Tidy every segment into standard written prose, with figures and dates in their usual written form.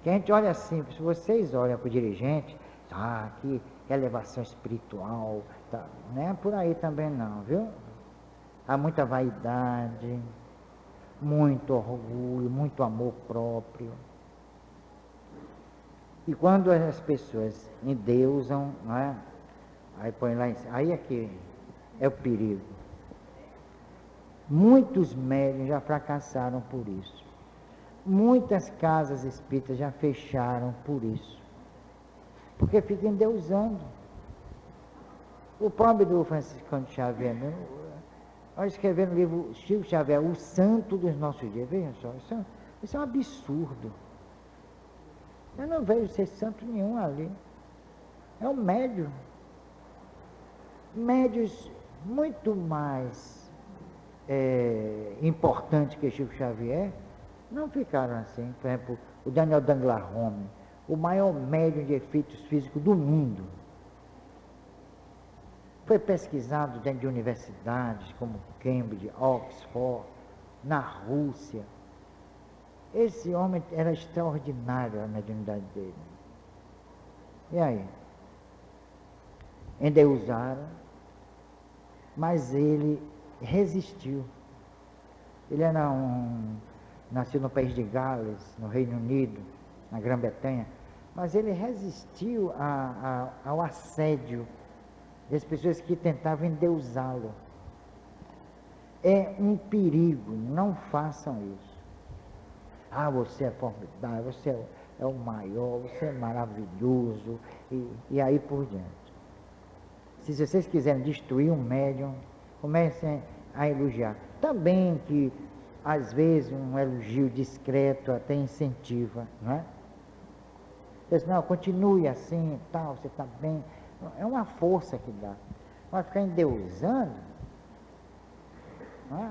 Que a gente olha assim, se vocês olham para o dirigente, que elevação espiritual, tá, não é por aí também não, viu? Há muita vaidade, muito orgulho, muito amor próprio. E quando as pessoas endeusam, não é? Aí põe lá em cima, aí é que é o perigo. Muitos médiuns já fracassaram por isso. Muitas casas espíritas já fecharam por isso. Porque fica endeusando. O próprio do Franciscano Xavier, ao escrever no livro Chico Xavier, o santo dos nossos dias, vejam só, isso é um absurdo. Eu não vejo ser santo nenhum ali. É um médium. Médios muito mais importantes que Chico Xavier não ficaram assim. Por exemplo, o Daniel Danglar-Home, o maior médium de efeitos físicos do mundo. Foi pesquisado dentro de universidades como Cambridge, Oxford, na Rússia. Esse homem era extraordinário, a mediunidade dele. E aí? Endeusaram, mas ele resistiu. Ele nasceu no país de Gales, no Reino Unido, na Grã-Bretanha, mas ele resistiu ao assédio das pessoas que tentavam endeusá-lo. É um perigo, não façam isso. Você é formidável, você é o maior, você é maravilhoso, e aí por diante. Se vocês quiserem destruir um médium, comecem a elogiar. Também que, às vezes, um elogio discreto até incentiva, não é? Diz, não, continue assim, tal, você está bem. É uma força que dá. Vai ficar endeusando, não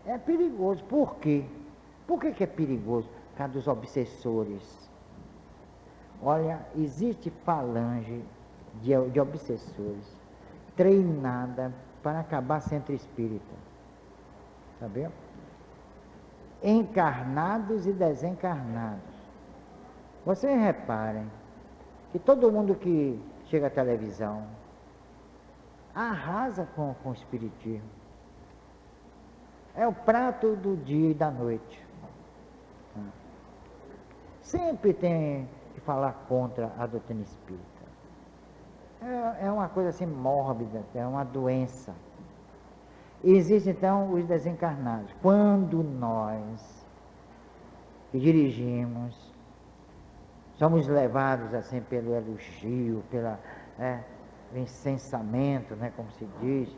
é? É perigoso. Por quê? Por que é perigoso? Por causa dos obsessores. Olha, existe falange de obsessores treinada para acabar centro espírita. Sabia? Encarnados e desencarnados. Vocês reparem que todo mundo que chega à televisão arrasa com o espiritismo. É o prato do dia e da noite. Sempre tem que falar contra a doutrina espírita. É uma coisa assim mórbida, é uma doença. E existem então os desencarnados. Quando nós que dirigimos, somos levados assim pelo elogio, pelo incensamento, né, como se diz,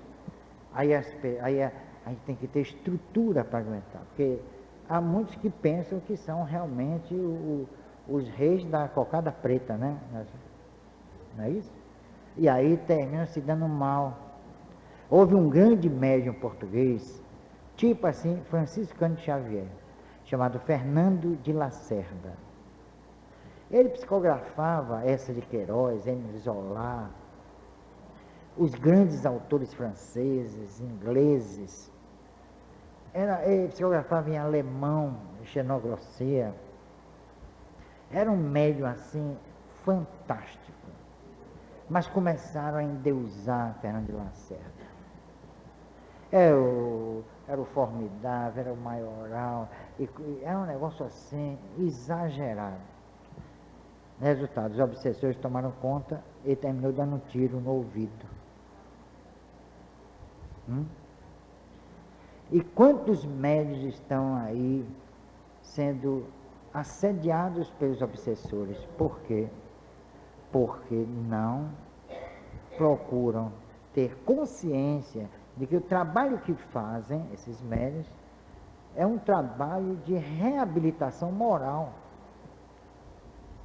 aí a gente tem que ter estrutura para aguentar, porque há muitos que pensam que são realmente os reis da cocada preta, né? Não é isso? E aí terminam se dando mal. Houve um grande médium português, tipo assim, Franciscano Xavier, chamado Fernando de Lacerda. Ele psicografava essa de Queiroz, Émile Zola, os grandes autores franceses, ingleses. Ele psicografava em alemão, Xenoglossia. Era um médium assim, fantástico. Mas começaram a endeusar Fernando de Lacerda. Era o formidável, era o maioral, era um negócio assim, exagerado. Resultado, os obsessores tomaram conta e terminou dando um tiro no ouvido. E quantos médios estão aí sendo assediados pelos obsessores? Por quê? Porque não procuram ter consciência de que o trabalho que fazem esses médios é um trabalho de reabilitação moral.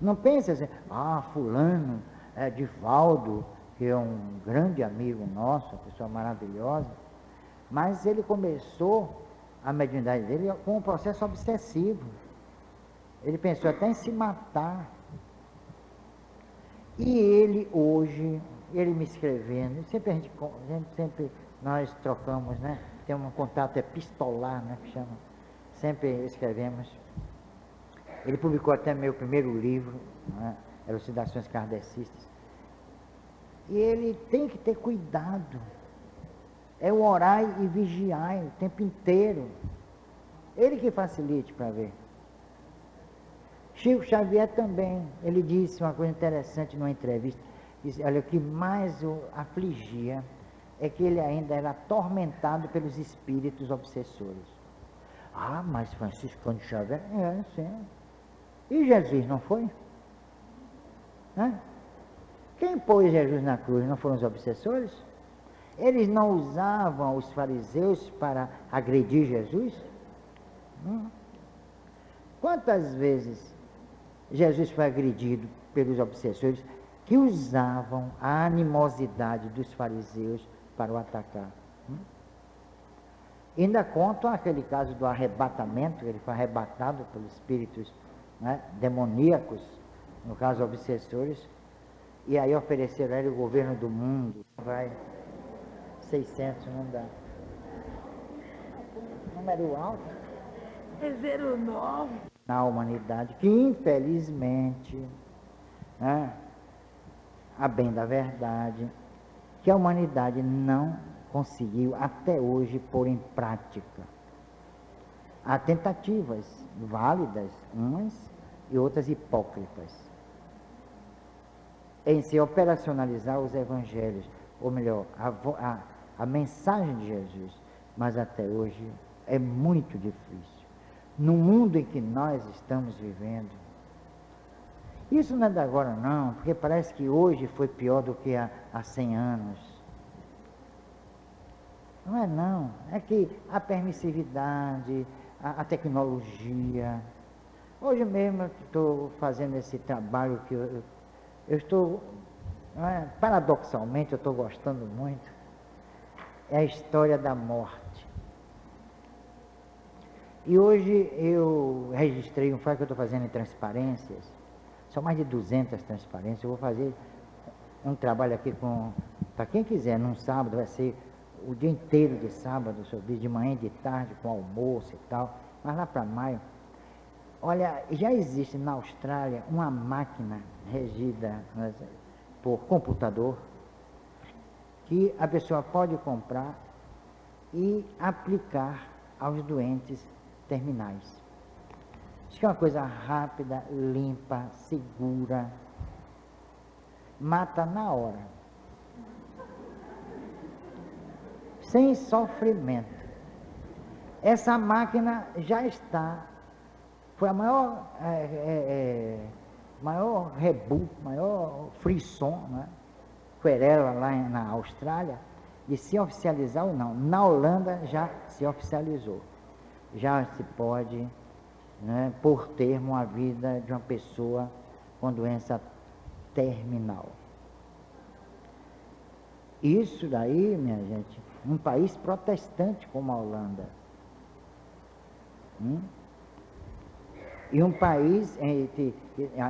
Não pense assim, fulano, Divaldo, que é um grande amigo nosso, uma pessoa maravilhosa, mas ele começou a mediunidade dele com um processo obsessivo. Ele pensou até em se matar. E ele hoje, ele me escrevendo, sempre nós trocamos, né? Tem um contato epistolar, né? Que chama. Sempre escrevemos. Ele publicou até meu primeiro livro, né? Elucidações Kardecistas. E ele tem que ter cuidado. É o orai e vigiai o tempo inteiro. Ele que facilite para ver. Chico Xavier também, ele disse uma coisa interessante numa entrevista. Disse, olha, o que mais o afligia é que ele ainda era atormentado pelos espíritos obsessores. Ah, mas Franciscano Xavier, sim. E Jesus não foi? Hã? Quem pôs Jesus na cruz não foram os obsessores? Eles não usavam os fariseus para agredir Jesus? Quantas vezes Jesus foi agredido pelos obsessores que usavam a animosidade dos fariseus para o atacar? Ainda contam aquele caso do arrebatamento, ele foi arrebatado pelos espíritos, né, demoníacos, no caso obsessores, e aí ofereceram a ele o governo do mundo. Vai, 600 não dá. Número alto. É 09. Na humanidade, que infelizmente, né, a bem da verdade, que a humanidade não conseguiu até hoje pôr em prática. Há tentativas válidas, umas e outras hipócritas, em se operacionalizar os evangelhos, ou melhor, a mensagem de Jesus, mas até hoje é muito difícil. No mundo em que nós estamos vivendo, isso não é de agora não, porque parece que hoje foi pior do que há 100 anos. Não é não, é que a permissividade, a tecnologia. Hoje mesmo eu estou fazendo esse trabalho que eu estou, paradoxalmente eu estou gostando muito, é a história da morte. E hoje eu registrei um fato que eu estou fazendo em transparências, são mais de 200 transparências, eu vou fazer um trabalho aqui para quem quiser, num sábado, vai ser o dia inteiro de sábado, de manhã e de tarde, com almoço e tal, mas lá para maio. Olha, já existe na Austrália uma máquina regida por computador, que a pessoa pode comprar e aplicar aos doentes terminais. Acho que é uma coisa rápida, limpa, segura, mata na hora, sem sofrimento. Essa máquina já está, foi a maior rebu, maior frisson, né? Querela lá na Austrália, de se oficializar ou não. Na Holanda já se oficializou. Já se pode, né, pôr termo à vida de uma pessoa com doença terminal. Isso daí, minha gente, um país protestante como a Holanda. E um país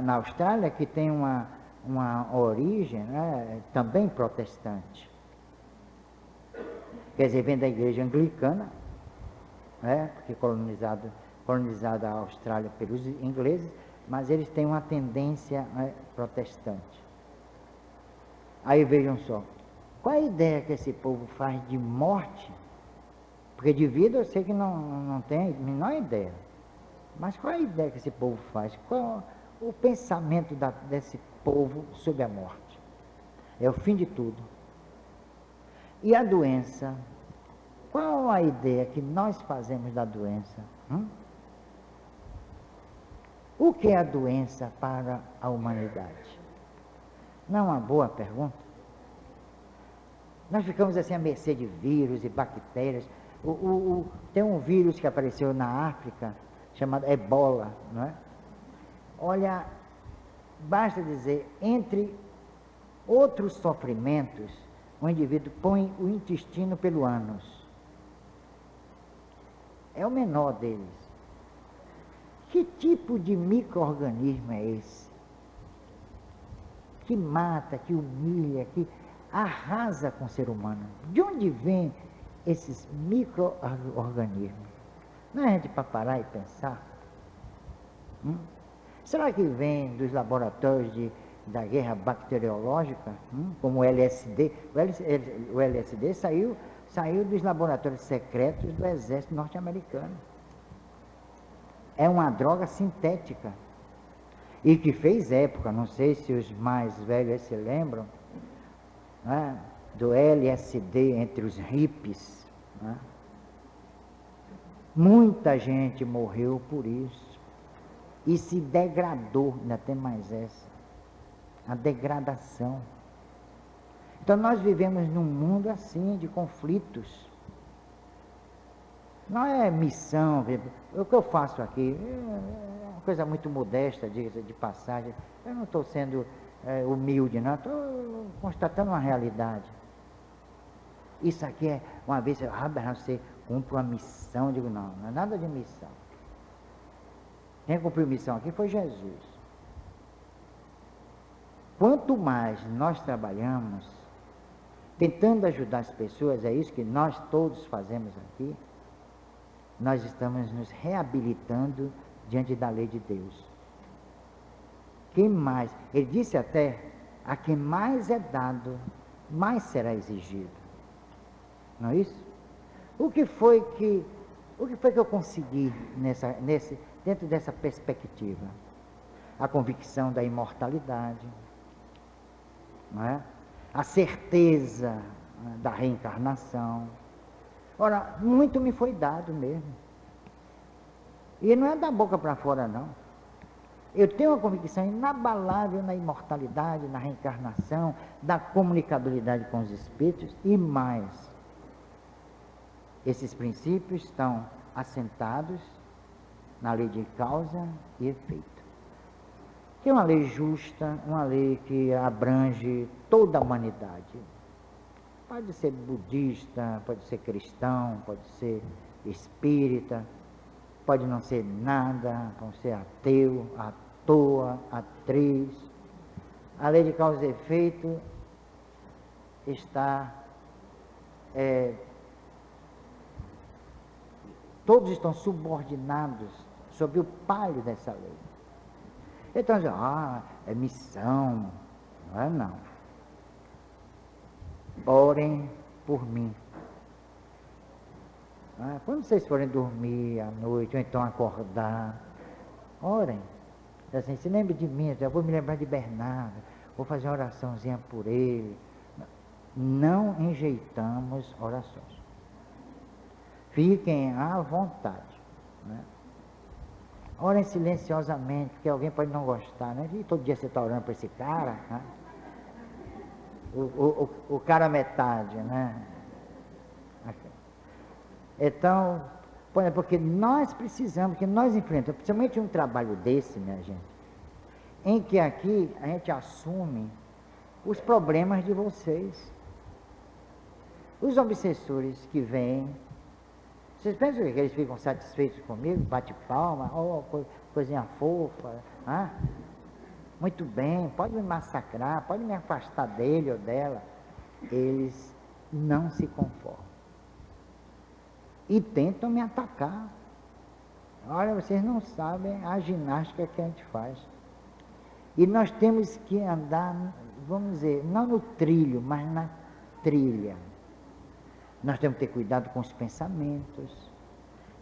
na Austrália que tem uma origem, né, também protestante. Quer dizer, vem da igreja anglicana, né, porque colonizada a Austrália pelos ingleses, mas eles têm uma tendência, né, protestante. Aí vejam só, qual é a ideia que esse povo faz de morte? Porque de vida eu sei que não tem a menor ideia. Mas qual é a ideia que esse povo faz? Qual o pensamento desse povo sobre a morte? É o fim de tudo. E a doença? Qual a ideia que nós fazemos da doença? O que é a doença para a humanidade? Não é uma boa pergunta? Nós ficamos assim à mercê de vírus e bactérias. Tem um vírus que apareceu na África, chamado Ebola, não é? Olha, basta dizer, entre outros sofrimentos, o indivíduo põe o intestino pelo ânus. É o menor deles. Que tipo de micro-organismo é esse? Que mata, que humilha, que arrasa com o ser humano. De onde vêm esses micro-organismos? Não é gente para parar e pensar? Será que vem dos laboratórios da guerra bacteriológica, como o LSD? O LSD saiu dos laboratórios secretos do exército norte-americano. É uma droga sintética e que fez época, não sei se os mais velhos se lembram, né, do LSD entre os hippies, né? Muita gente morreu por isso e se degradou, ainda tem mais essa, a degradação. Então nós vivemos num mundo assim de conflitos. Não é missão, o que eu faço aqui é uma coisa muito modesta, de passagem. Eu não estou sendo humilde, não, estou constatando uma realidade. Isso aqui é, uma vez, você cumpre uma missão, eu digo, não é nada de missão. Quem cumpriu missão aqui foi Jesus. Quanto mais nós trabalhamos, tentando ajudar as pessoas, é isso que nós todos fazemos aqui, nós estamos nos reabilitando diante da lei de Deus. Quem mais? Ele disse até, a quem mais é dado, mais será exigido. Não é isso? O que foi que eu consegui dentro dessa perspectiva? A convicção da imortalidade, não é? A certeza da reencarnação. Ora, muito me foi dado mesmo. E não é da boca para fora, não. Eu tenho uma convicção inabalável na imortalidade, na reencarnação, da comunicabilidade com os espíritos e mais. Esses princípios estão assentados na lei de causa e efeito. Que é uma lei justa, uma lei que abrange toda a humanidade. Pode ser budista, pode ser cristão, pode ser espírita, pode não ser nada, pode ser ateu, à toa, atriz. A lei de causa e efeito está... todos estão subordinados sob o palio dessa lei. Então, é missão. Não é não. Orem por mim. Quando vocês forem dormir à noite, ou então acordar, orem. Assim, se lembre de mim, eu vou me lembrar de Bernardo, vou fazer uma oraçãozinha por ele. Não enjeitamos orações. Fiquem à vontade, né? Orem silenciosamente, porque alguém pode não gostar, né? E todo dia você está orando para esse cara, né? O cara metade, né? Então, porque nós precisamos, que nós enfrentamos, principalmente um trabalho desse, minha gente, em que aqui a gente assume os problemas de vocês. Os obsessores que vêm, vocês pensam que eles ficam satisfeitos comigo? Bate palma, coisinha fofa, muito bem, pode me massacrar, pode me afastar dele ou dela. Eles não se conformam e tentam me atacar. Olha, vocês não sabem a ginástica que a gente faz. E nós temos que andar, vamos dizer, não no trilho, mas na trilha. Nós temos que ter cuidado com os pensamentos.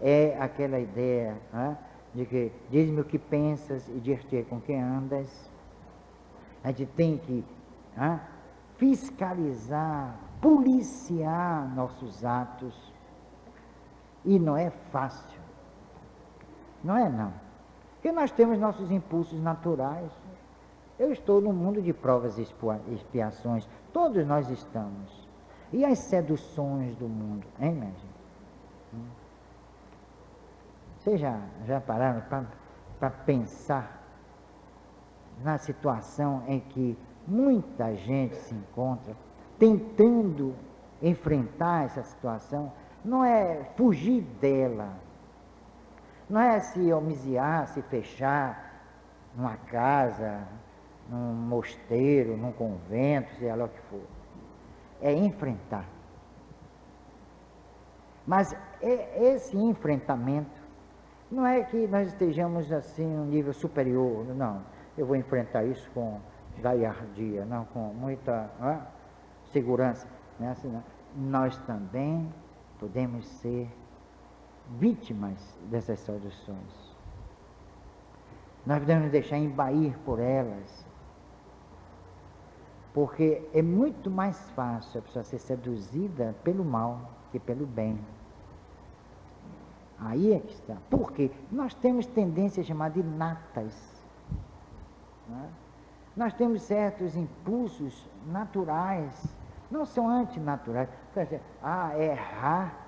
É aquela ideia de que diz-me o que pensas e dir-te com quem andas. A gente tem que fiscalizar, policiar nossos atos. E não é fácil. Não é não. Porque nós temos nossos impulsos naturais. Eu estou num mundo de provas e expiações. Todos nós estamos. E as seduções do mundo, hein, minha gente? Vocês já pararam para pensar na situação em que muita gente se encontra tentando enfrentar essa situação? Não é fugir dela, não é se homiziar, se fechar numa casa, num mosteiro, num convento, seja lá o que for. É enfrentar. Mas esse enfrentamento Não é que nós estejamos assim um nível superior, não. Eu vou enfrentar isso com galhardia, não, com muita segurança. Não é assim, não. Nós também podemos ser vítimas dessas seduções. Nós podemos nos deixar embair por elas, porque é muito mais fácil a pessoa ser seduzida pelo mal que pelo bem. Aí é que está. Por quê? Nós temos tendências chamadas inatas. Né? Nós temos certos impulsos naturais, não são antinaturais. Errar.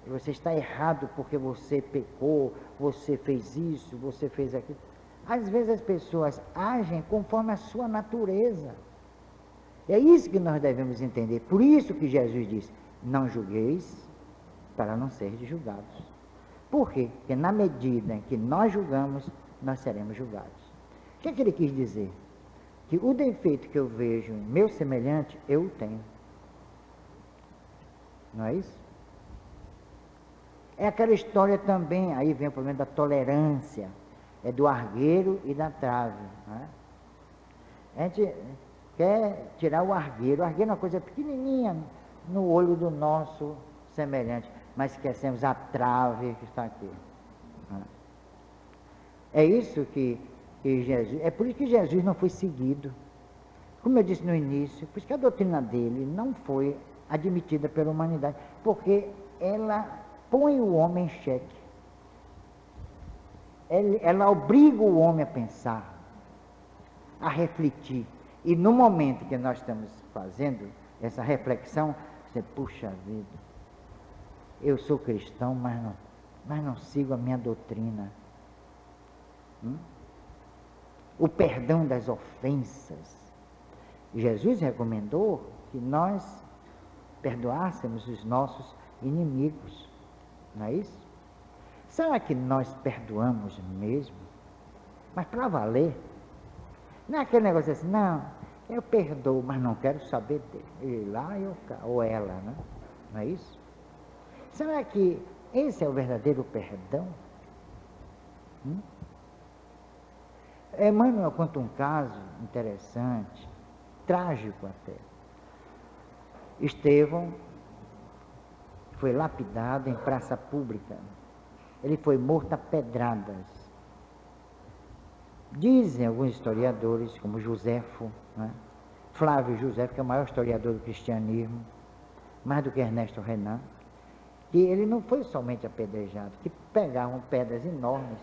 Você está errado porque você pecou, você fez isso, você fez aquilo. Às vezes as pessoas agem conforme a sua natureza. É isso que nós devemos entender. Por isso que Jesus disse, não julgueis para não seres julgados. Por quê? Porque na medida em que nós julgamos, nós seremos julgados. O que é que ele quis dizer? Que o defeito que eu vejo em meu semelhante, eu tenho. Não é isso? É aquela história também, aí vem o problema da tolerância, é do argueiro e da trave. Né? A gente quer tirar o argueiro é uma coisa pequenininha no olho do nosso semelhante, mas esquecemos a trave que está aqui. Né? É isso que Jesus, é por isso que Jesus não foi seguido. Como eu disse no início, por isso que a doutrina dele não foi admitida pela humanidade, porque ela põe o homem em xeque. Ela obriga o homem a pensar, a refletir. E no momento que nós estamos fazendo essa reflexão, você, puxa vida, eu sou cristão, mas não sigo a minha doutrina. O perdão das ofensas. Jesus recomendou que nós perdoássemos os nossos inimigos. Não é isso? Será que nós perdoamos mesmo? Mas para valer. Não é aquele negócio assim, não, eu perdoo, mas não quero saber dele. Ele lá eu cá, ou ela, né? Não é isso? Será que esse é o verdadeiro perdão? Emmanuel conta um caso interessante, trágico até. Estevão foi lapidado em praça pública. Ele foi morto a pedradas. Dizem alguns historiadores, como Joséfo, né? Flávio Joséfo, que é o maior historiador do cristianismo, mais do que Ernesto Renan, que ele não foi somente apedrejado, que pegavam pedras enormes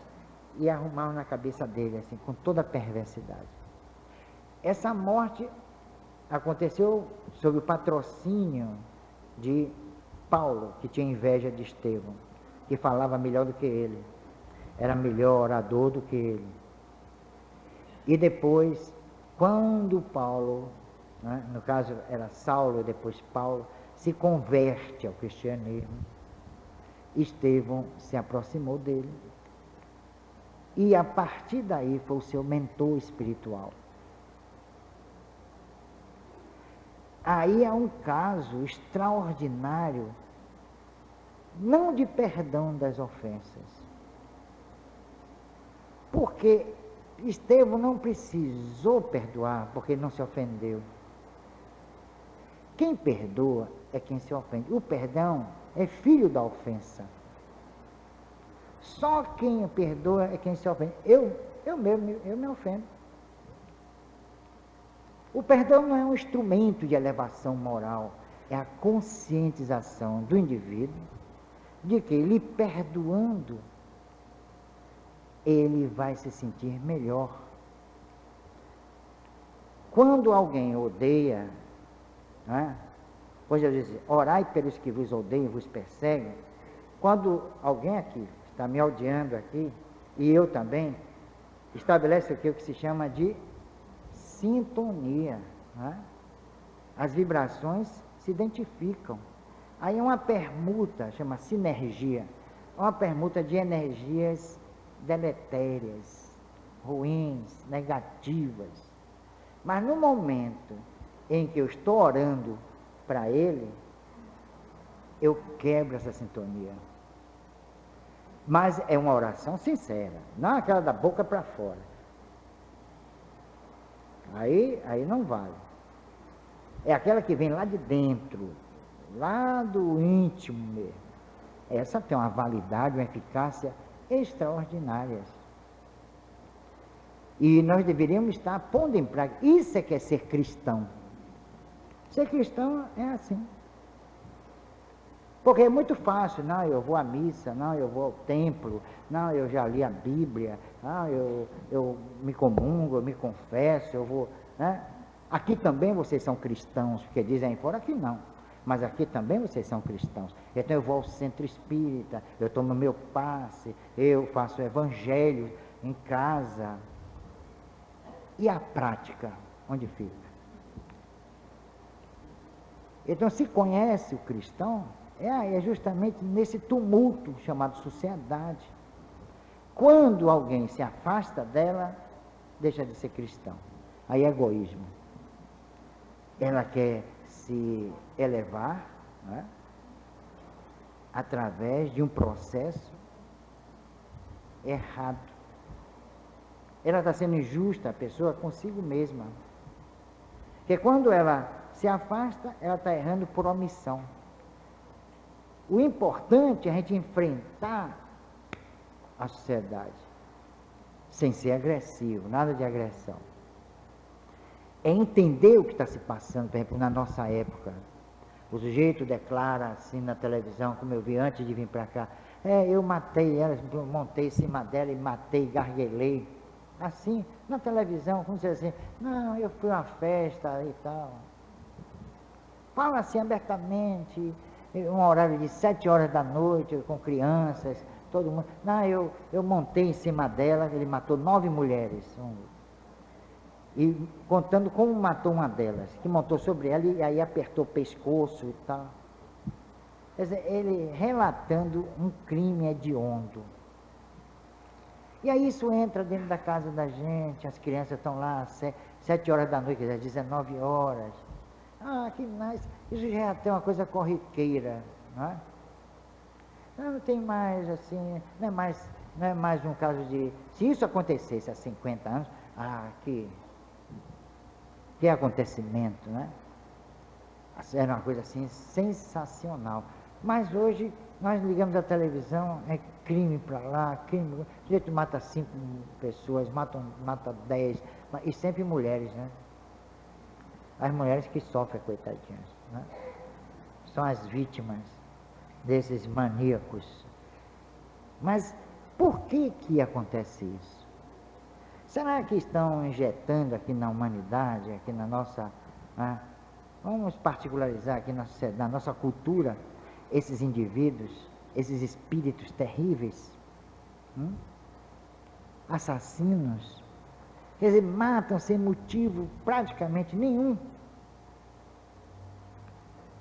e arrumavam na cabeça dele, assim, com toda a perversidade. Essa morte aconteceu sob o patrocínio de Paulo, que tinha inveja de Estevão, que falava melhor do que ele, era melhor orador do que ele. E depois, quando Paulo, né, no caso era Saulo e depois Paulo, se converte ao cristianismo, Estevão se aproximou dele e a partir daí foi o seu mentor espiritual. Aí há um caso extraordinário, não de perdão das ofensas, porque Estevão não precisou perdoar, porque ele não se ofendeu. Quem perdoa é quem se ofende. O perdão é filho da ofensa. Só quem perdoa é quem se ofende. Eu me ofendo. O perdão não é um instrumento de elevação moral, é a conscientização do indivíduo de que, lhe perdoando, ele vai se sentir melhor. Quando alguém odeia, né? Pois eu disse, orai pelos que vos odeiam e vos perseguem. Quando alguém aqui está me odiando aqui, e eu também, estabelece o que se chama de sintonia. Né? As vibrações se identificam. Aí é uma permuta, chama sinergia, uma permuta de energias deletérias, ruins, negativas. Mas no momento em que eu estou orando para ele, eu quebro essa sintonia. Mas é uma oração sincera, não aquela da boca para fora. Aí não vale. É aquela que vem lá de dentro, lá do íntimo mesmo. Essa tem uma validade, uma eficácia extraordinárias. E nós deveríamos estar pondo em prática. Isso é que é ser cristão. Ser cristão é assim. Porque é muito fácil, não, eu vou à missa, não, eu vou ao templo, não, eu já li a Bíblia, não, eu me comungo, eu me confesso, eu vou, né? Aqui também vocês são cristãos, porque dizem aí fora que não, mas aqui também vocês são cristãos. Então eu vou ao centro espírita, eu tomo meu passe, eu faço o evangelho em casa. E a prática, onde fica? Então se conhece o cristão, é justamente nesse tumulto chamado sociedade. Quando alguém se afasta dela, deixa de ser cristão. Aí é egoísmo. Ela quer se elevar, né, através de um processo errado. Ela está sendo injusta, a pessoa, consigo mesma. Porque quando ela se afasta, ela está errando por omissão. O importante é a gente enfrentar a sociedade, sem ser agressivo, nada de agressão. É entender o que está se passando, por exemplo, na nossa época. O sujeito declara assim na televisão, como eu vi antes de vir para cá, eu matei ela, montei em cima dela e matei, garguelei. Assim, na televisão, como se assim, não, eu fui a uma festa e tal. Fala assim abertamente, um horário de 7 horas da noite, com crianças, todo mundo. Não, eu montei em cima dela, ele matou 9 mulheres. E contando como matou uma delas, que montou sobre ela e aí apertou o pescoço e tal. Quer dizer, ele relatando um crime hediondo. E aí isso entra dentro da casa da gente, as crianças estão lá às 7 horas da noite, quer dizer, 19 horas. Ah, que nice. Isso já é até uma coisa corriqueira, não é? Não tem mais assim, não é mais um caso de... Se isso acontecesse há 50 anos, que acontecimento, né? Era uma coisa assim sensacional. Mas hoje nós ligamos a televisão, é crime para lá, crime. O sujeito mata 5 pessoas, mata 10, e sempre mulheres, né? As mulheres que sofrem, coitadinhas, né? São as vítimas desses maníacos. Mas por que acontece isso? Será que estão injetando aqui na humanidade, aqui na nossa... vamos particularizar aqui na nossa cultura, esses indivíduos, esses espíritos terríveis, assassinos, quer dizer, matam sem motivo praticamente nenhum.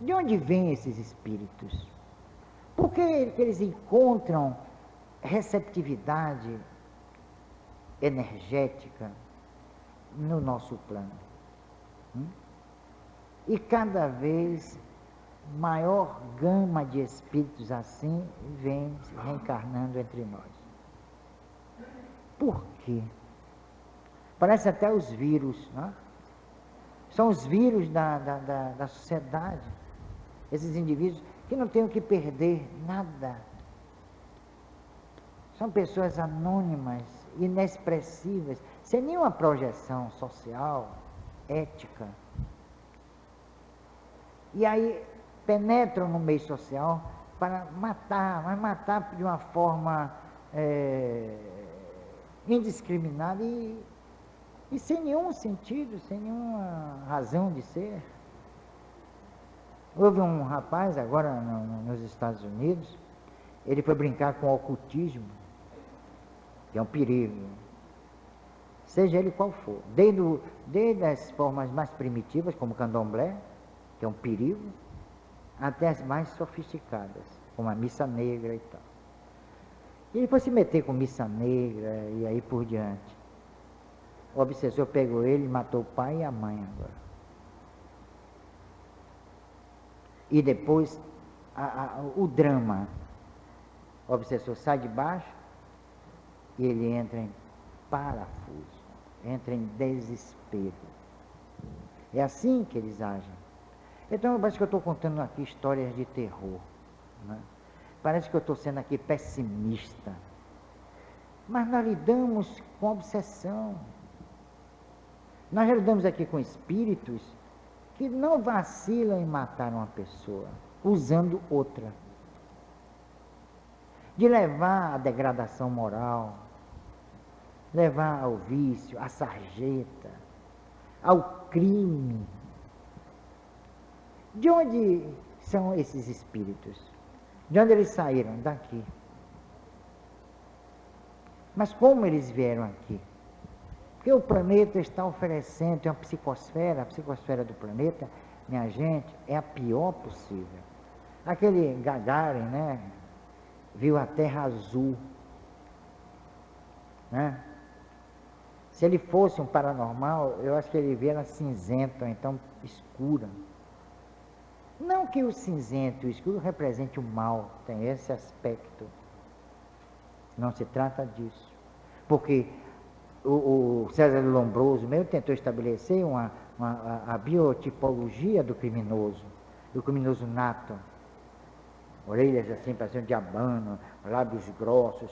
De onde vêm esses espíritos? Por que eles encontram receptividade energética no nosso plano? E cada vez maior gama de espíritos assim vem se reencarnando entre nós. Por quê? Parece até os vírus, não é? São os vírus da sociedade. Esses indivíduos que não têm o que perder, nada. São pessoas anônimas, inexpressivas, sem nenhuma projeção social, ética. E aí penetram no meio social para matar, mas matar de uma forma indiscriminada e sem nenhum sentido, sem nenhuma razão de ser. Houve um rapaz agora nos Estados Unidos, ele foi brincar com o ocultismo, que é um perigo, seja ele qual for, desde as formas mais primitivas, como o candomblé, que é um perigo, até as mais sofisticadas, como a missa negra e tal. E ele foi se meter com missa negra e aí por diante. O obsessor pegou ele e matou o pai e a mãe agora. E depois o drama. O obsessor sai de baixo e ele entra em parafuso, entra em desespero. É assim que eles agem. Então, parece que eu estou contando aqui histórias de terror, né? Parece que eu estou sendo aqui pessimista. Mas nós lidamos com obsessão. Nós lidamos aqui com espíritos que não vacilam em matar uma pessoa, usando outra. De levar à degradação moral, levar ao vício, à sarjeta, ao crime. De onde são esses espíritos? De onde eles saíram? Daqui. Mas como eles vieram aqui? Porque o planeta está oferecendo, tem uma psicosfera, a psicosfera do planeta, minha gente, é a pior possível. Aquele Gagarin, né, viu a Terra azul, né? Se ele fosse um paranormal, eu acho que ele via ela cinzenta, então escura. Não que o cinzento e o escuro represente o mal, tem esse aspecto. Não se trata disso. Porque o César Lombroso mesmo tentou estabelecer a biotipologia do criminoso nato. Orelhas assim, parecendo diabano, lábios grossos.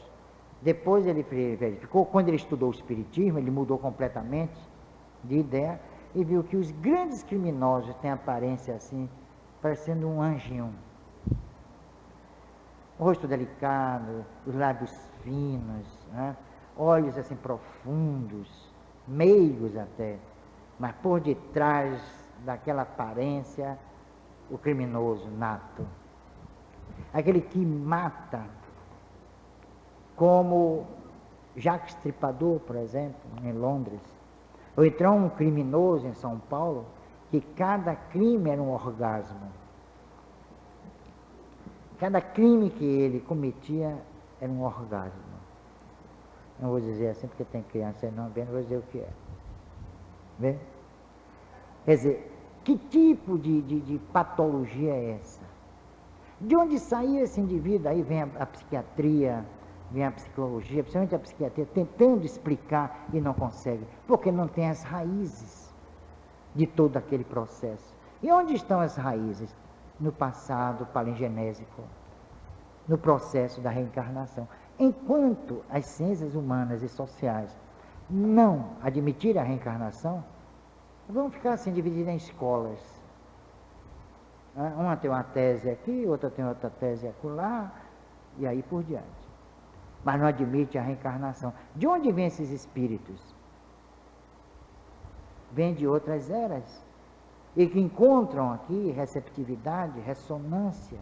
Depois ele verificou, quando ele estudou o espiritismo, ele mudou completamente de ideia e viu que os grandes criminosos têm aparência assim, parecendo um anjinho. O rosto delicado, os lábios finos, né? Olhos assim profundos, meigos até, mas por detrás daquela aparência, o criminoso nato. Aquele que mata, como Jacques Stripador, por exemplo, em Londres, ou então um criminoso em São Paulo, que cada crime era um orgasmo. Cada crime que ele cometia era um orgasmo. Não vou dizer assim porque tem criança aí não vendo, vou dizer o que é. Vê? Quer dizer, que tipo de patologia é essa? De onde saía esse indivíduo? Aí vem a psiquiatria, vem a psicologia, principalmente a psiquiatria, tentando explicar e não consegue, porque não tem as raízes de todo aquele processo. E onde estão as raízes? No passado palingenésico, no processo da reencarnação. Enquanto as ciências humanas e sociais não admitirem a reencarnação, vão ficar assim divididas em escolas. Uma tem uma tese aqui, outra tem outra tese acolá, e aí por diante. Mas não admite a reencarnação. De onde vêm esses espíritos? Vêm de outras eras. E que encontram aqui receptividade, ressonância.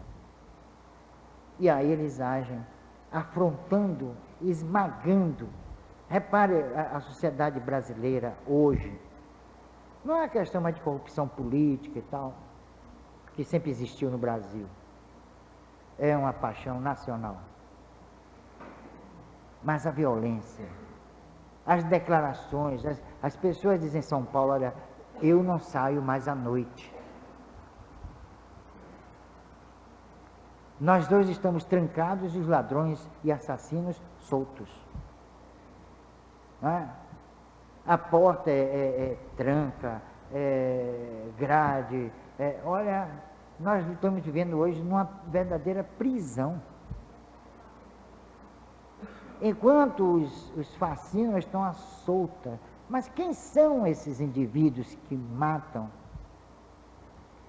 E aí eles agem afrontando, esmagando. Repare a sociedade brasileira hoje. Não é questão mais de corrupção política e tal, que sempre existiu no Brasil. É uma paixão nacional. Mas a violência, as declarações, as pessoas dizem em São Paulo, olha, eu não saio mais à noite. Nós dois estamos trancados e os ladrões e assassinos soltos. Não é? A porta é tranca, grade. Olha, nós estamos vivendo hoje numa verdadeira prisão. Enquanto os fascinos estão à solta. Mas quem são esses indivíduos que matam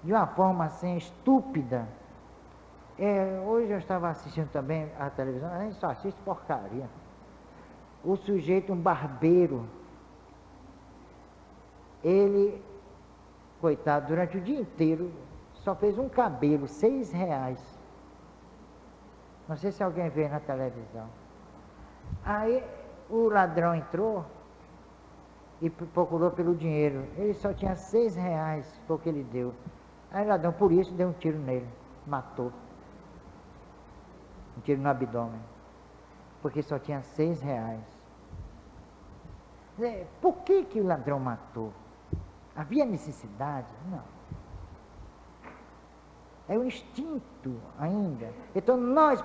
de uma forma assim estúpida? Hoje eu estava assistindo também a televisão, a gente só assiste porcaria. O sujeito, um barbeiro, ele, coitado, durante o dia inteiro, só fez um cabelo, R$6. Não sei se alguém vê na televisão. Aí o ladrão entrou e procurou pelo dinheiro. Ele só tinha R$6, foi o que ele deu. Aí o ladrão, por isso, deu um tiro nele, matou. Um tiro no abdômen, porque só tinha R$6. Por que o ladrão matou? Havia necessidade? Não. É o instinto ainda. Então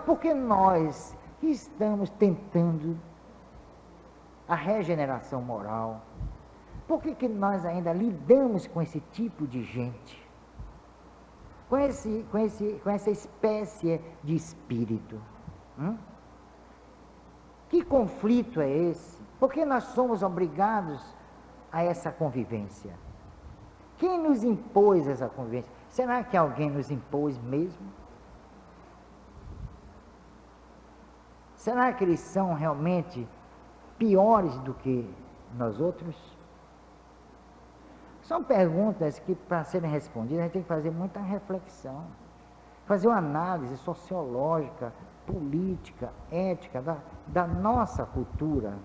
por que nós que estamos tentando a regeneração moral, por que nós ainda lidamos com esse tipo de gente? Com essa espécie de espírito? Que conflito é esse? Por que nós somos obrigados a essa convivência? Quem nos impôs essa convivência? Será que alguém nos impôs mesmo? Será que eles são realmente piores do que nós outros? São perguntas que, para serem respondidas, a gente tem que fazer muita reflexão, fazer uma análise sociológica, política, ética da nossa cultura,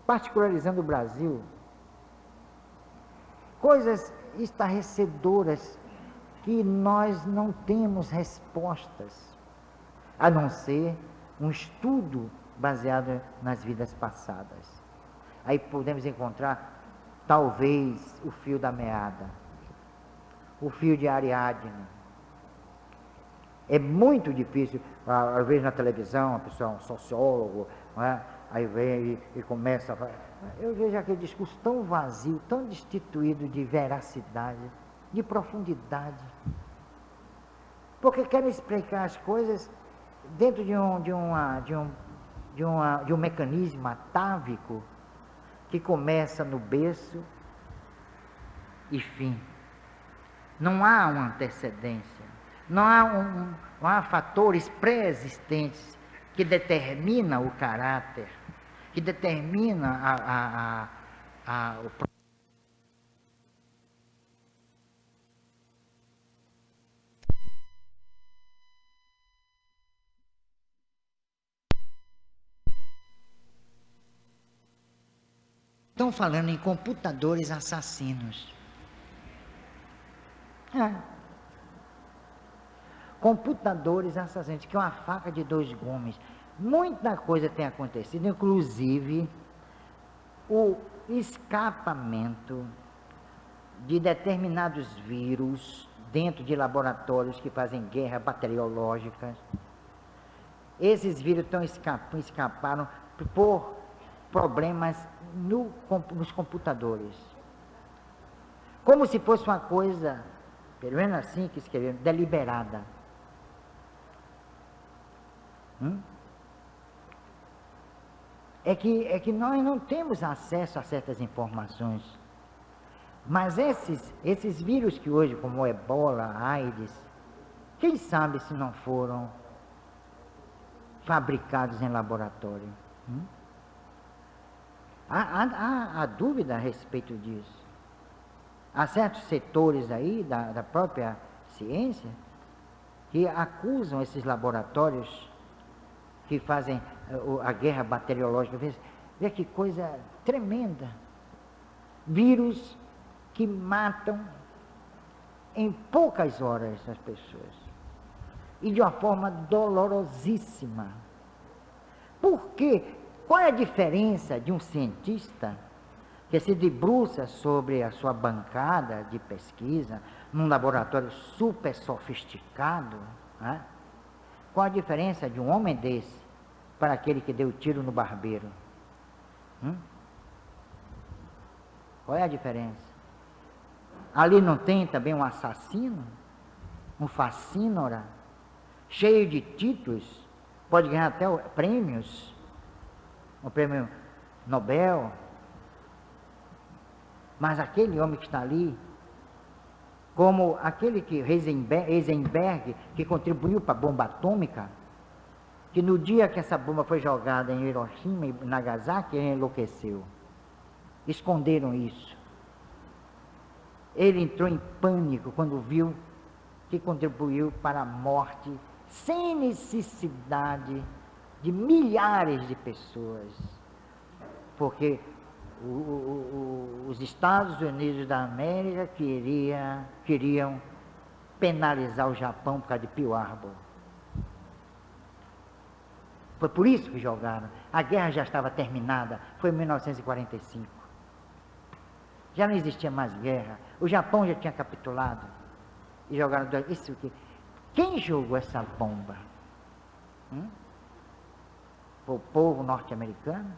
particularizando o Brasil. Coisas estarrecedoras que nós não temos respostas, a não ser um estudo baseado nas vidas passadas. Aí podemos encontrar talvez o fio da meada, o fio de Ariadne. É muito difícil, às vezes na televisão, a pessoa é um sociólogo, não é? Aí vem e começa a falar. Eu vejo aquele discurso tão vazio, tão destituído de veracidade, de profundidade. Porque querem explicar as coisas dentro de um mecanismo atávico que começa no berço e fim. Não há uma antecedência, não há fatores pré-existentes que determinam o caráter, que determina o Estão falando em computadores assassinos. Computadores assassinos, que é uma faca de dois gumes. Muita coisa tem acontecido, inclusive o escapamento de determinados vírus dentro de laboratórios que fazem guerra bacteriológica. Esses vírus escaparam por problemas nos computadores. Como se fosse uma coisa, pelo menos assim que escreveram, deliberada. É que nós não temos acesso a certas informações. Mas esses vírus que hoje, como o Ebola, a AIDS, quem sabe se não foram fabricados em laboratório? Há dúvida a respeito disso. Há certos setores aí da própria ciência que acusam esses laboratórios que fazem a guerra bacteriológica. Vê que coisa tremenda. Vírus que matam em poucas horas as pessoas. E de uma forma dolorosíssima. Por quê? Qual é a diferença de um cientista que se debruça sobre a sua bancada de pesquisa, num laboratório super sofisticado, né? Qual a diferença de um homem desse para aquele que deu tiro no barbeiro? Qual é a diferença? Ali não tem também um assassino, um facínora, cheio de títulos, pode ganhar até prêmios, o prêmio Nobel. Mas aquele homem que está ali, como aquele que Heisenberg, que contribuiu para a bomba atômica, que no dia que essa bomba foi jogada em Hiroshima e Nagasaki, ele enlouqueceu. Esconderam isso. Ele entrou em pânico quando viu que contribuiu para a morte, sem necessidade de milhares de pessoas. Porque os Estados Unidos da América queriam penalizar o Japão por causa de Pearl Harbor. Foi por isso que jogaram. A guerra já estava terminada, foi em 1945. Já não existia mais guerra. O Japão já tinha capitulado. E jogaram isso aqui. Quem jogou essa bomba? Foi o povo norte-americano?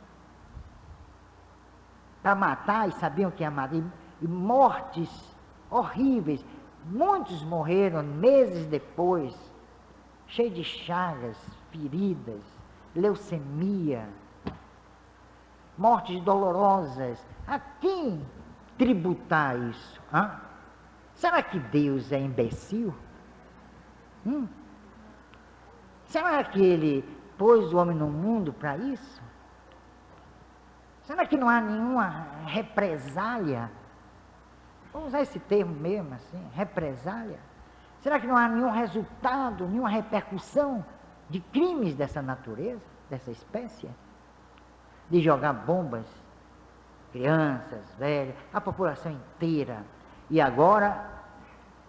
Para matar, e sabiam que ia matar, e mortes horríveis. Muitos morreram meses depois, cheios de chagas, feridas, leucemia, mortes dolorosas. A quem tributar isso? Será que Deus é imbecil? Será que Ele pôs o homem no mundo para isso? Será que não há nenhuma represália? Vamos usar esse termo mesmo assim, represália? Será que não há nenhum resultado, nenhuma repercussão de crimes dessa natureza, dessa espécie? De jogar bombas, crianças, velhos, a população inteira. E agora,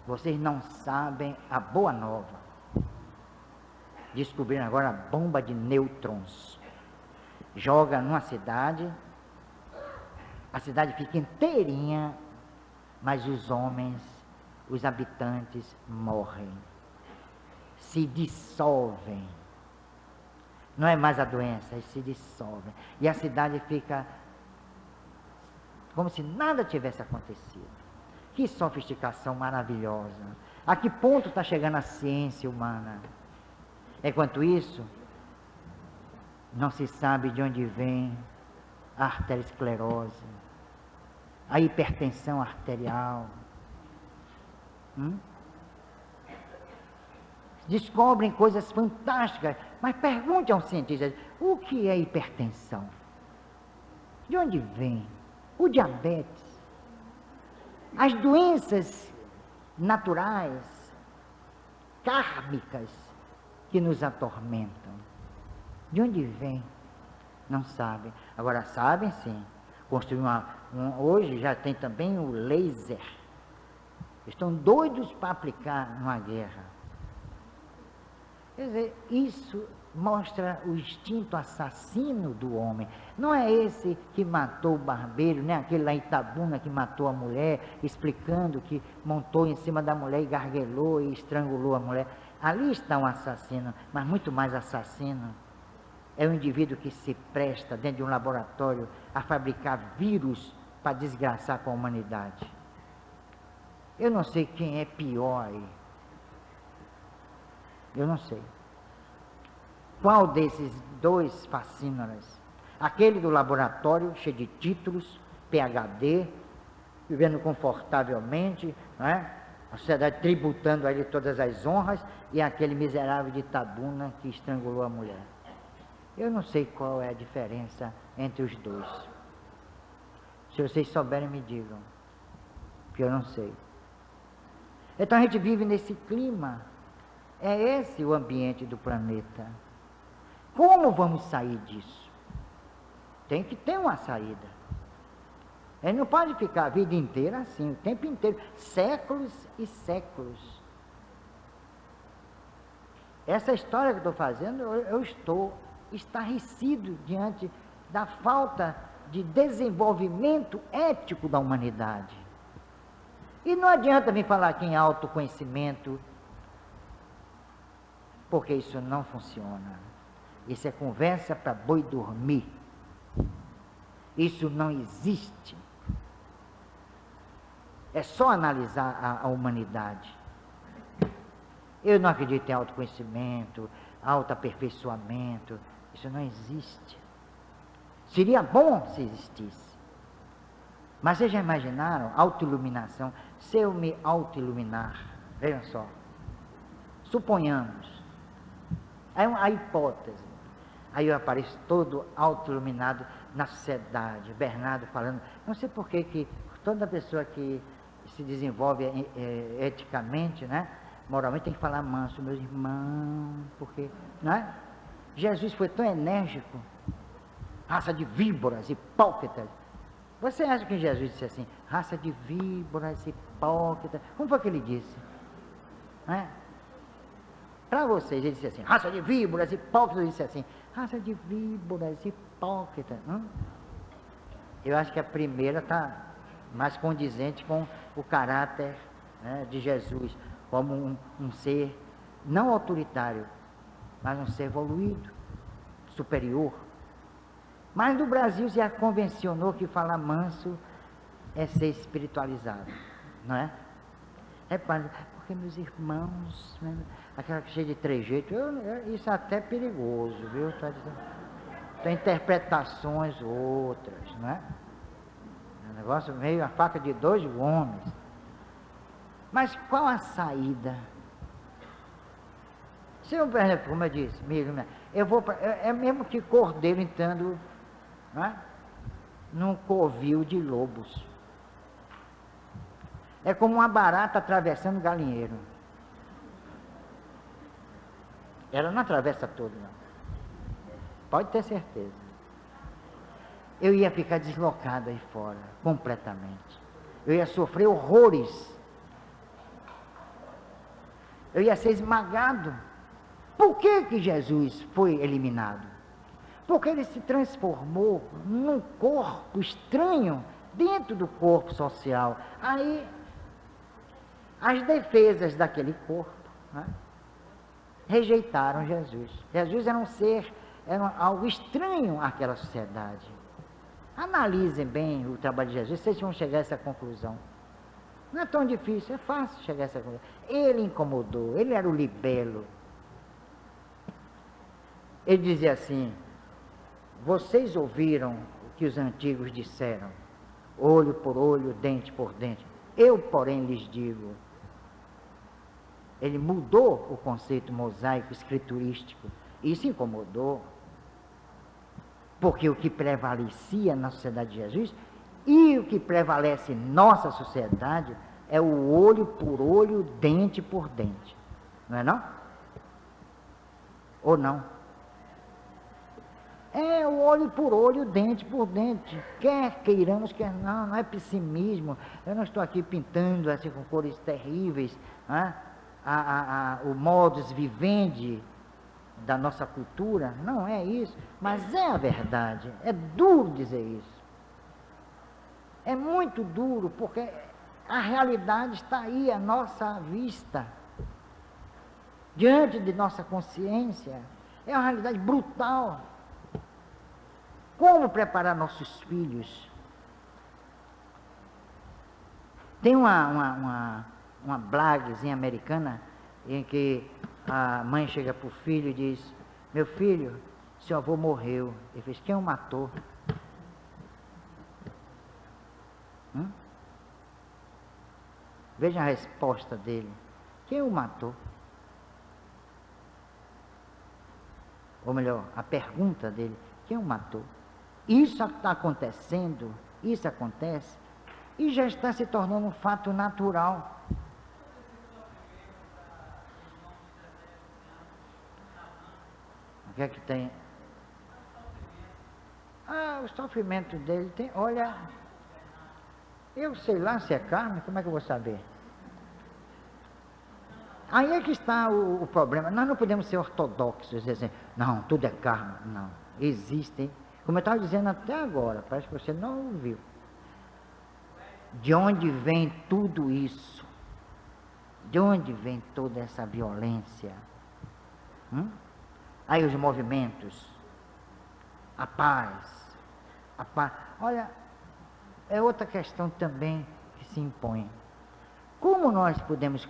vocês não sabem a boa nova. Descobriram agora a bomba de nêutrons. Joga numa cidade, a cidade fica inteirinha, mas os homens, os habitantes morrem, se dissolvem. Não é mais a doença, eles se dissolvem. E a cidade fica como se nada tivesse acontecido. Que sofisticação maravilhosa. A que ponto está chegando a ciência humana? Enquanto isso, não se sabe de onde vem a arteriosclerose, a hipertensão arterial. Descobrem coisas fantásticas, mas pergunte a um cientista, o que é hipertensão? De onde vem? O diabetes? As doenças naturais, kármicas, que nos atormentam. De onde vem? Não sabem. Agora sabem sim. Construir hoje já tem também o laser. Estão doidos para aplicar numa guerra. Quer dizer, isso mostra o instinto assassino do homem. Não é esse que matou o barbeiro, nem aquele lá em Itabuna que matou a mulher, explicando que montou em cima da mulher e garguelou e estrangulou a mulher. Ali está um assassino, mas muito mais assassino é o indivíduo que se presta dentro de um laboratório a fabricar vírus para desgraçar com a humanidade. Eu não sei quem é pior aí. Eu não sei. Qual desses dois fascínoras? Aquele do laboratório, cheio de títulos, PhD, vivendo confortavelmente, não é? A sociedade tributando a ele todas as honras, e aquele miserável de Itabuna que estrangulou a mulher. Eu não sei qual é a diferença entre os dois. Se vocês souberem, me digam, porque eu não sei. Então a gente vive nesse clima. É esse o ambiente do planeta. Como vamos sair disso? Tem que ter uma saída. Ele não pode ficar a vida inteira assim, o tempo inteiro, séculos e séculos. Essa história que eu estou fazendo, eu estou estarrecido diante da falta de desenvolvimento ético da humanidade. E não adianta me falar aqui em autoconhecimento, porque isso não funciona. Isso é conversa para boi dormir. Isso não existe. É só analisar a humanidade. Eu não acredito em autoconhecimento, autoaperfeiçoamento. Isso não existe. Seria bom se existisse. Mas vocês já imaginaram autoiluminação? Se eu me autoiluminar, vejam só, suponhamos, é a hipótese, aí eu apareço todo autoiluminado na sociedade, Bernardo falando, não sei por que toda pessoa que se desenvolve eticamente, né, moralmente, tem que falar manso, meus irmãos, porque, não é? Jesus foi tão enérgico, raça de víboras, hipócritas. Você acha que Jesus disse assim, raça de víboras, hipócritas? Como foi que ele disse? Não é? Para vocês, ele disse assim, raça de víboras, hipócritas, ele disse assim, raça de víboras, hipócritas. Eu acho que a primeira está mais condizente com o caráter, né, de Jesus, como um ser não autoritário, mas um ser evoluído, superior. Mas no Brasil já convencionou que falar manso é ser espiritualizado, não é? Porque meus irmãos, né, aquela cheia de trejeito, isso é até perigoso, viu? Tem interpretações outras, não é? É um negócio meio a faca de dois gumes. Mas qual a saída? Se eu, por exemplo, como eu disse, eu vou é mesmo que cordeiro entrando, não é? Num covil de lobos. É como uma barata atravessando o galinheiro. Ela não atravessa tudo, não. Pode ter certeza. Eu ia ficar deslocado aí fora, completamente. Eu ia sofrer horrores. Eu ia ser esmagado. Por que Jesus foi eliminado? Porque ele se transformou num corpo estranho dentro do corpo social. Aí, as defesas daquele corpo, né, rejeitaram Jesus. Jesus era um ser, era algo estranho àquela sociedade. Analisem bem o trabalho de Jesus, vocês vão chegar a essa conclusão. Não é tão difícil, é fácil chegar a essa conclusão. Ele incomodou, ele era o libelo. Ele dizia assim: vocês ouviram o que os antigos disseram, olho por olho, dente por dente. Eu, porém, lhes digo. Ele mudou o conceito mosaico escriturístico. Isso incomodou. Porque o que prevalecia na sociedade de Jesus e o que prevalece em nossa sociedade é o olho por olho, dente por dente. Não é não? Ou não? É o olho por olho, dente por dente. Quer queiramos, quer não, não é pessimismo. Eu não estou aqui pintando assim com cores terríveis, né? O modus vivendi da nossa cultura, não é isso, mas é a verdade. É duro dizer isso. É muito duro, porque a realidade está aí à nossa vista, diante de nossa consciência. É uma realidade brutal. Como preparar nossos filhos? Tem uma blagzinha americana em que a mãe chega para o filho e diz: meu filho, seu avô morreu. Ele fez: quem o matou? Veja a resposta dele: quem o matou? Ou melhor, a pergunta dele: quem o matou? Isso está acontecendo, isso acontece, e já está se tornando um fato natural. O que é que tem? O sofrimento dele tem, olha, eu sei lá se é carne, como é que eu vou saber? Aí é que está o problema. Nós não podemos ser ortodoxos, dizer assim, não, tudo é karma. Não, existem, como eu estava dizendo até agora, parece que você não ouviu. De onde vem tudo isso? De onde vem toda essa violência? Aí os movimentos, a paz. Olha, é outra questão também que se impõe. Como nós podemos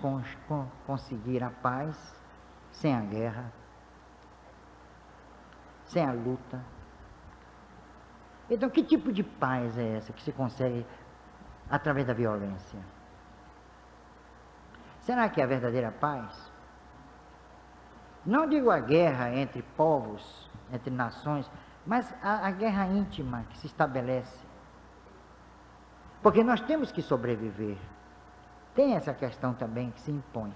conseguir a paz sem a guerra, sem a luta? Então, que tipo de paz é essa que se consegue através da violência? Será que é a verdadeira paz? Não digo a guerra entre povos, entre nações, mas a guerra íntima que se estabelece. Porque nós temos que sobreviver. Tem essa questão também que se impõe.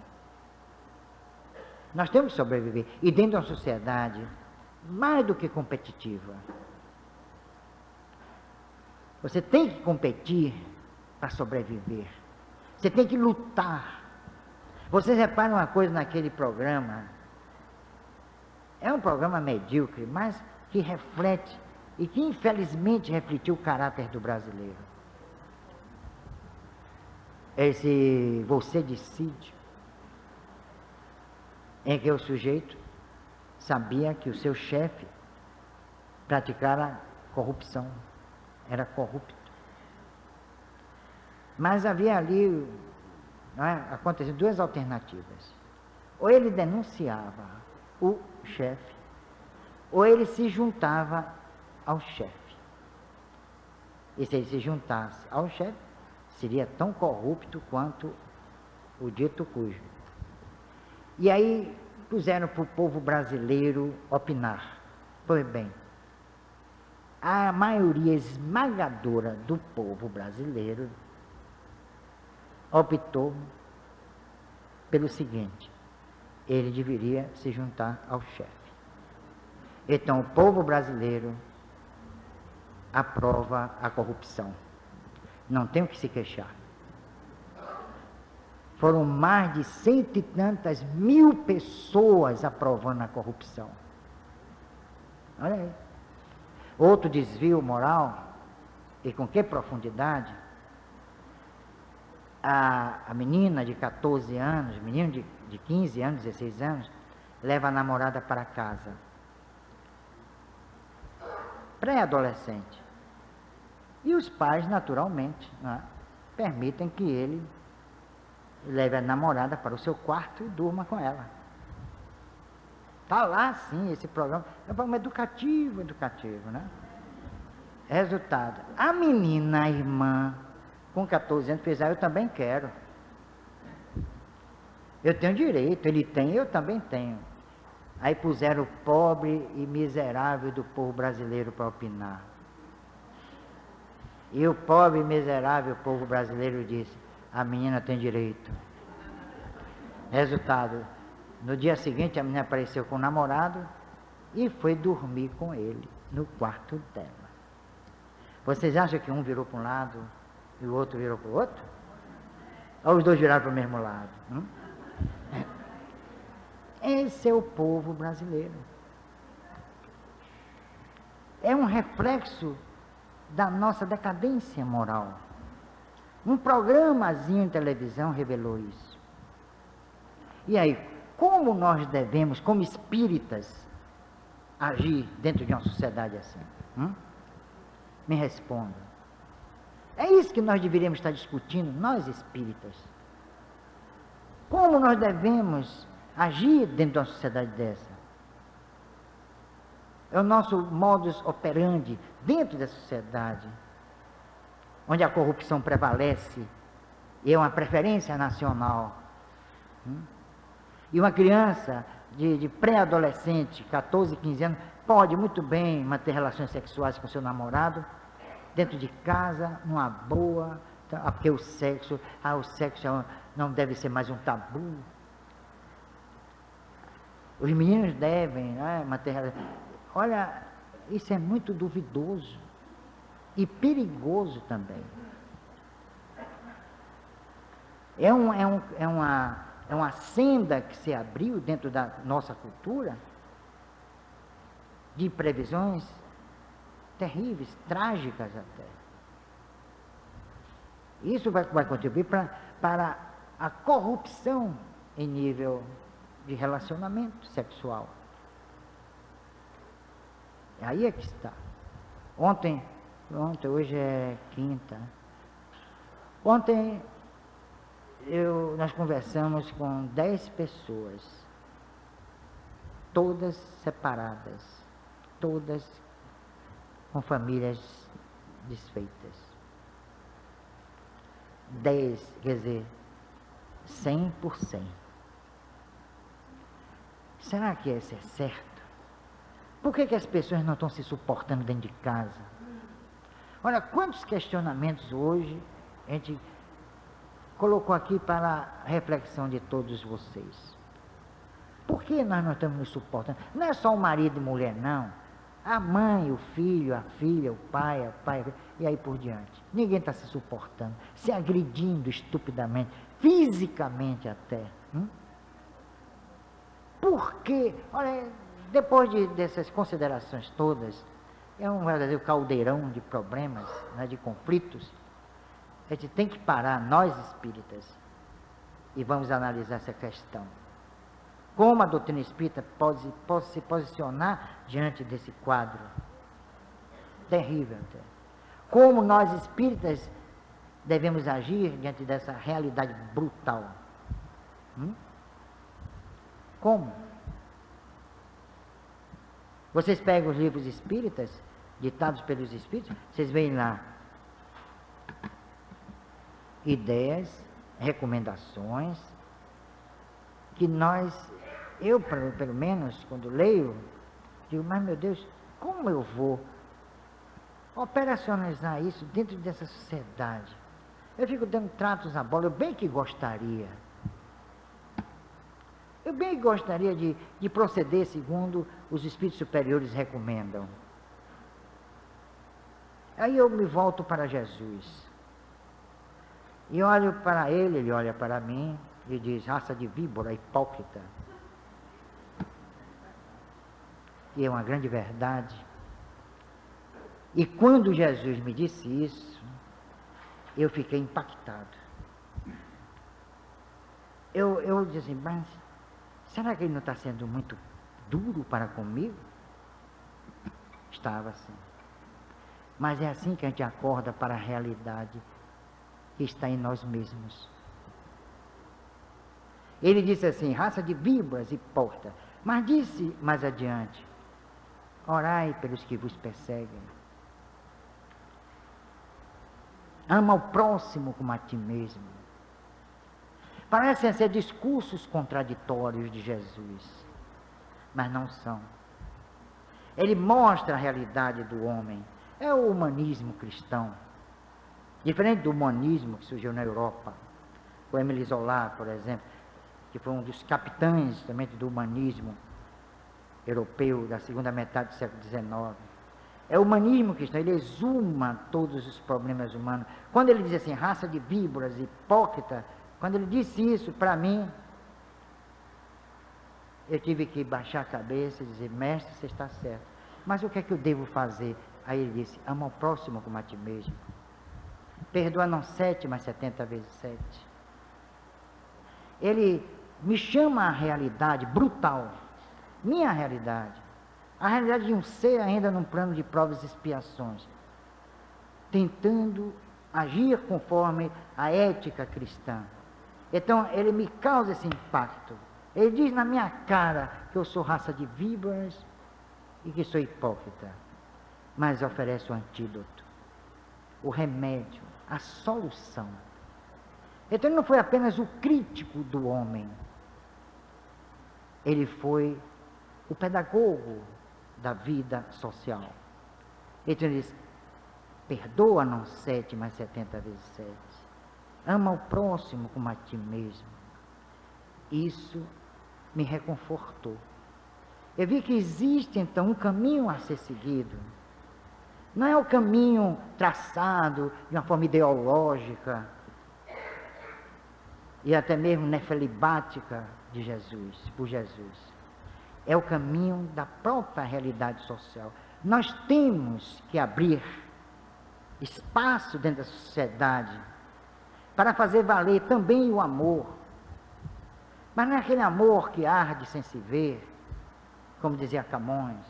Nós temos que sobreviver. E dentro de uma sociedade mais do que competitiva. Você tem que competir para sobreviver. Você tem que lutar. Vocês reparam uma coisa naquele programa. É um programa medíocre, mas que reflete e que infelizmente refletiu o caráter do brasileiro. Esse Você Decide. em que o sujeito sabia que o seu chefe praticara corrupção, era corrupto. Mas havia ali, aconteciam duas alternativas. Ou ele denunciava o chefe, ou ele se juntava ao chefe. E se ele se juntasse ao chefe, seria tão corrupto quanto o dito cujo. E aí puseram para o povo brasileiro opinar. Pois bem, a maioria esmagadora do povo brasileiro optou pelo seguinte: ele deveria se juntar ao chefe. Então o povo brasileiro aprova a corrupção. Não tem o que se queixar. Foram mais de 100 e tantas mil pessoas aprovando a corrupção. Olha aí. Outro desvio moral, e com que profundidade, a menina de 14 anos, menino de 15 anos, 16 anos, leva a namorada para casa. Pré-adolescente. E os pais, naturalmente, permitem que ele leve a namorada para o seu quarto e durma com ela. Está lá, sim, esse programa. É um programa educativo, né? Resultado. A menina, a irmã, com 14 anos, fez, eu também quero. Eu tenho direito, ele tem, eu também tenho. Aí puseram o pobre e miserável do povo brasileiro para opinar. E o pobre e miserável povo brasileiro disse, a menina tem direito. Resultado, no dia seguinte a menina apareceu com o namorado e foi dormir com ele no quarto dela. Vocês acham que um virou para um lado e o outro virou para o outro? Ou os dois viraram para o mesmo lado? Esse é o povo brasileiro. É um reflexo da nossa decadência moral. Um programazinho em televisão revelou isso. E aí, como nós devemos, como espíritas, agir dentro de uma sociedade assim? Me responda. É isso que nós deveríamos estar discutindo, nós espíritas. Como nós devemos agir dentro de uma sociedade dessa? É o nosso modus operandi dentro da sociedade, onde a corrupção prevalece e é uma preferência nacional. E uma criança de pré-adolescente, 14, 15 anos, pode muito bem manter relações sexuais com seu namorado, dentro de casa, numa boa, porque o sexo não deve ser mais um tabu. Os meninos devem manter relações. Olha, isso é muito duvidoso e perigoso também. É uma senda que se abriu dentro da nossa cultura de previsões terríveis, trágicas até. Isso vai contribuir para a corrupção em nível de relacionamento sexual. Aí é que está. Hoje é quinta. Ontem nós conversamos com 10 pessoas, todas separadas, todas com famílias desfeitas. 10, quer dizer, 100%. Será que isso é certo? Por que as pessoas não estão se suportando dentro de casa? Olha, quantos questionamentos hoje a gente colocou aqui para a reflexão de todos vocês. Por que nós não estamos nos suportando? Não é só o marido e mulher, não. A mãe, o filho, a filha, o pai, e aí por diante. Ninguém está se suportando, se agredindo estupidamente, fisicamente até. Por quê? Olha, depois dessas considerações todas, é um verdadeiro caldeirão de problemas, de conflitos. A gente tem que parar, nós espíritas, e vamos analisar essa questão. Como a doutrina espírita pode se posicionar diante desse quadro terrível? Como nós espíritas devemos agir diante dessa realidade brutal? Como? Vocês pegam os livros espíritas, ditados pelos espíritos, vocês veem lá ideias, recomendações, que eu pelo menos, quando leio, digo, mas meu Deus, como eu vou operacionalizar isso dentro dessa sociedade? Eu fico dando tratos à bola, eu bem que gostaria. Eu bem gostaria de proceder segundo os espíritos superiores recomendam. Aí eu me volto para Jesus. E olho para ele olha para mim e diz, raça de víbora, hipócrita. E é uma grande verdade. E quando Jesus me disse isso, eu fiquei impactado. Eu disse assim, mas será que ele não está sendo muito duro para comigo? Estava assim. Mas é assim que a gente acorda para a realidade que está em nós mesmos. Ele disse assim, raça de víboras e hipócrita. Mas disse mais adiante, orai pelos que vos perseguem. Ama o próximo como a ti mesmo. Parecem ser discursos contraditórios de Jesus, mas não são. Ele mostra a realidade do homem. É o humanismo cristão. Diferente do humanismo que surgiu na Europa. O Émile Zola, por exemplo, que foi um dos capitães também do humanismo europeu da segunda metade do século XIX. É o humanismo cristão, ele exuma todos os problemas humanos. Quando ele diz assim, raça de víboras, hipócrita, quando ele disse isso para mim, eu tive que baixar a cabeça e dizer, mestre, você está certo. Mas o que é que eu devo fazer? Aí ele disse, ama o próximo como a ti mesmo. Perdoa não 7, mas 70 vezes 7. Ele me chama à realidade brutal, minha realidade, a realidade de um ser ainda num plano de provas e expiações, tentando agir conforme a ética cristã. Então ele me causa esse impacto. Ele diz na minha cara que eu sou raça de víboras e que sou hipócrita, mas oferece o antídoto, o remédio, a solução. Então ele não foi apenas o crítico do homem, ele foi o pedagogo da vida social. Então ele diz, perdoa não 7, mas 70 vezes 7. Ama o próximo como a ti mesmo. Isso me reconfortou. Eu vi que existe então um caminho a ser seguido. Não é o caminho traçado de uma forma ideológica e até mesmo nefelibática de Jesus, por Jesus. É o caminho da própria realidade social. Nós temos que abrir espaço dentro da sociedade para fazer valer também o amor. Mas não é aquele amor que arde sem se ver, como dizia Camões.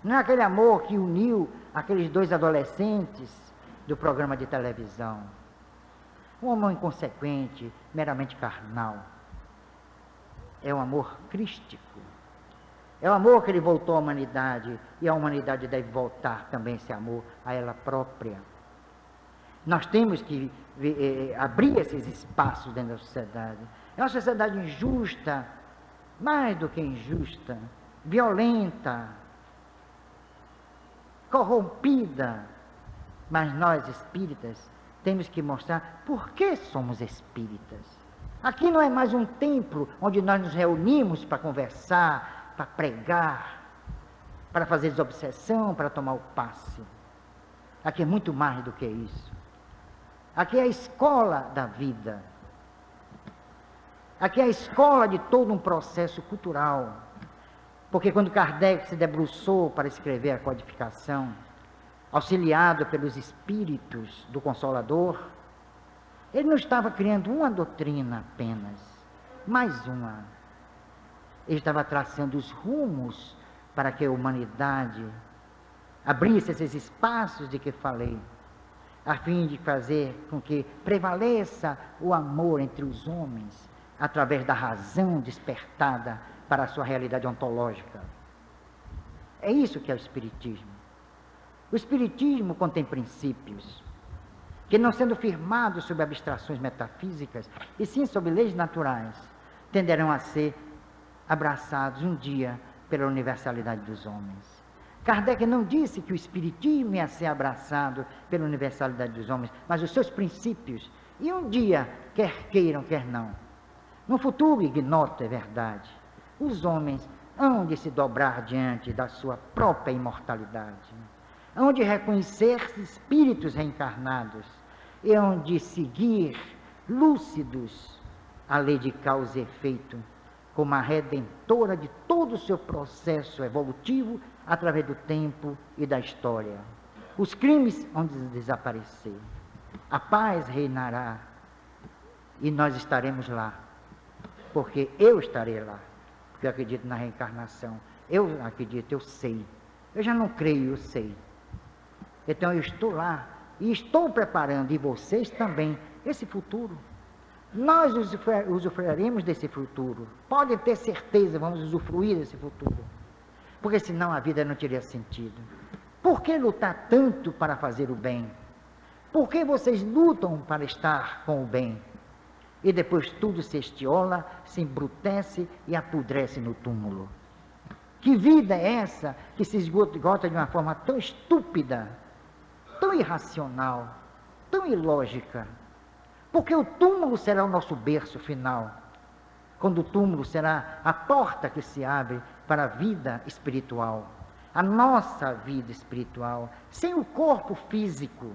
Não é aquele amor que uniu aqueles 2 adolescentes do programa de televisão. Um amor inconsequente, meramente carnal. É um amor crístico. É o amor que ele voltou à humanidade, e a humanidade deve voltar também esse amor a ela própria. Nós temos que abrir esses espaços dentro da sociedade. É uma sociedade injusta, mais do que injusta, violenta, corrompida, mas nós espíritas temos que mostrar por que somos espíritas. Aqui não é mais um templo onde nós nos reunimos para conversar, para pregar, para fazer desobsessão, para tomar o passe. Aqui é muito mais do que isso. Aqui é a escola da vida. Aqui é a escola de todo um processo cultural. Porque quando Kardec se debruçou para escrever a codificação, auxiliado pelos espíritos do Consolador, ele não estava criando uma doutrina apenas, mais uma. Ele estava traçando os rumos para que a humanidade abrisse esses espaços de que falei, a fim de fazer com que prevaleça o amor entre os homens, através da razão despertada para a sua realidade ontológica. É isso que é o Espiritismo. O Espiritismo contém princípios que, não sendo firmados sobre abstrações metafísicas, e sim sobre leis naturais, tenderão a ser abraçados um dia pela universalidade dos homens. Kardec não disse que o Espiritismo ia ser abraçado pela universalidade dos homens, mas os seus princípios, e um dia, quer queiram, quer não, no futuro ignoto, é verdade, os homens hão de se dobrar diante da sua própria imortalidade, hão de reconhecer-se espíritos reencarnados, e hão de seguir lúcidos a lei de causa e efeito, como a redentora de todo o seu processo evolutivo através do tempo e da história. Os crimes vão desaparecer, a paz reinará e nós estaremos lá, porque eu estarei lá, porque eu acredito na reencarnação, eu acredito, eu sei, eu já não creio, eu sei, então eu estou lá e estou preparando, e vocês também, esse futuro. Nós usufruiremos desse futuro, podem ter certeza, vamos usufruir desse futuro, porque senão a vida não teria sentido. Por que lutar tanto para fazer o bem? Por que vocês lutam para estar com o bem? E depois tudo se estiola, se embrutece e apodrece no túmulo. Que vida é essa que se esgota de uma forma tão estúpida, tão irracional, tão ilógica? Porque o túmulo será o nosso berço final, quando o túmulo será a porta que se abre para a vida espiritual, a nossa vida espiritual, sem o corpo físico,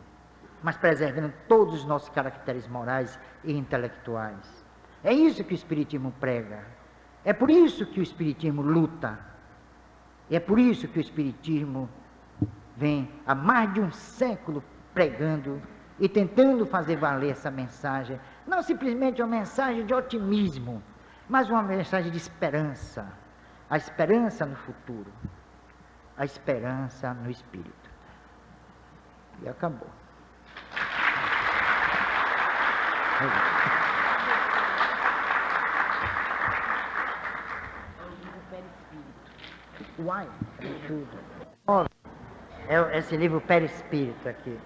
mas preservando todos os nossos caracteres morais e intelectuais. É isso que o Espiritismo prega, é por isso que o Espiritismo luta, e é por isso que o Espiritismo vem há mais de um século pregando e tentando fazer valer essa mensagem, não simplesmente uma mensagem de otimismo, mas uma mensagem de esperança, a esperança no futuro, a esperança no Espírito. E acabou. Uai, é tudo. É esse livro Perispírito aqui.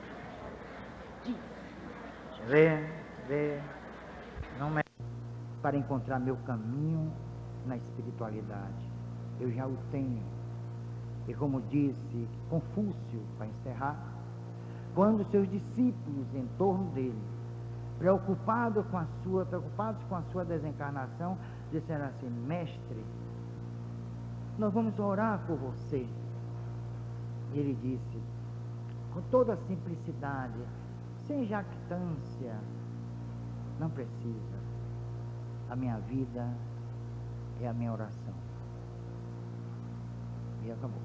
Deixa eu ver. Não é para encontrar meu caminho na espiritualidade. Eu já o tenho. E como disse Confúcio, para encerrar, quando seus discípulos em torno dele, preocupados com a sua desencarnação, disseram assim: mestre, nós vamos orar por você. E ele disse, com toda a simplicidade, sem jactância, não precisa. A minha vida é a minha oração. E acabou.